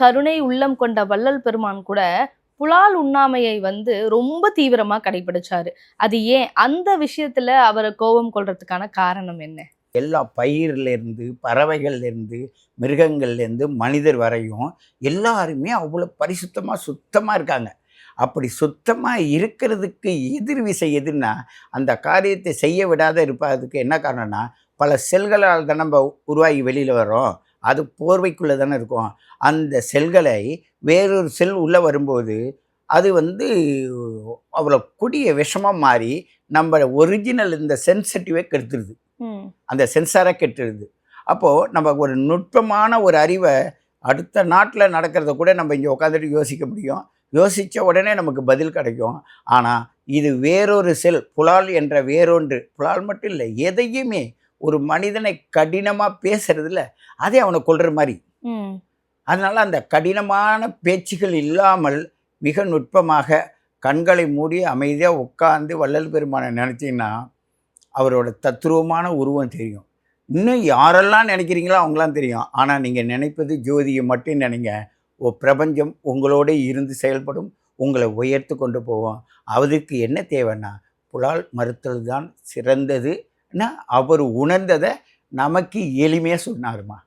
கருணை உள்ளம் கொண்ட வள்ளல் பெருமான் கூட புலால் உண்ணாமையை ரொம்ப தீவிரமா கடைபிடிச்சாரு. அது ஏன்? அந்த விஷயத்துல அவர கோபம் கொள்றதுக்கான காரணம் என்ன? எல்லா பயிர்லேருந்து, பறவைகள்லேருந்து, மிருகங்கள்லேருந்து, மனிதர் வரையும் எல்லாருமே அவ்வளோ பரிசுத்தமா, சுத்தமா இருக்காங்க. அப்படி சுத்தமா இருக்கிறதுக்கு எதிர் விசை எதுன்னா, அந்த காரியத்தை செய்ய விடாத இருப்பதற்கு என்ன காரணம்னா, பல செல்களால் தான் நம்ம உருவாகி வெளியில வர்றோம். அது போர்வைக்குள்ள தானே இருக்கும். அந்த செல்களை வேறொரு செல் உள்ள வரும்போது, அது அவ்வளோ கொடிய விஷமா மாறி, நம்ம ஒரிஜினல் இந்த சென்சிட்டிவே கெடுத்துருது. ம். அந்த சென்சாரை கெட்டுருது. அப்போது நம்ம ஒரு நுட்பமான ஒரு அறிவை அடுத்த நாட்டில் நடக்கிறத கூட நம்ம இங்கே உட்காந்துட்டு யோசிக்க முடியும். யோசித்த உடனே நமக்கு பதில் கிடைக்கும். ஆனால் இது வேறொரு செல் புலால் என்ற வேறொன்று, புலால் மட்டும் இல்லை, எதையுமே ஒரு மனிதனை கடினமாக பேசுறதில்ல, அதே அவனை கொல்ற மாதிரி. அதனால் அந்த கடினமான பேச்சுகள் இல்லாமல் மிக நுட்பமாக கண்களை மூடி அமைதியாக உட்கார்ந்து வள்ளல் பெருமானை நினச்சிங்கன்னா அவரோட தத்ரூபமான உருவம் தெரியும். இன்னும் யாரெல்லாம் நினைக்கிறீங்களோ அவங்களாம் தெரியும். ஆனால் நீங்கள் நினைப்பது ஜோதியை மட்டும் நினைங்க. பிரபஞ்சம் உங்களோட இருந்து செயல்படும். உங்களை உயர்த்து கொண்டு போவோம். அதுக்கு என்ன தேவைன்னா புலால் மறுத்தல் தான் சிறந்ததுன்னா அவர் உணர்ந்ததை நமக்கு எளிமையாக சொன்னாருமா.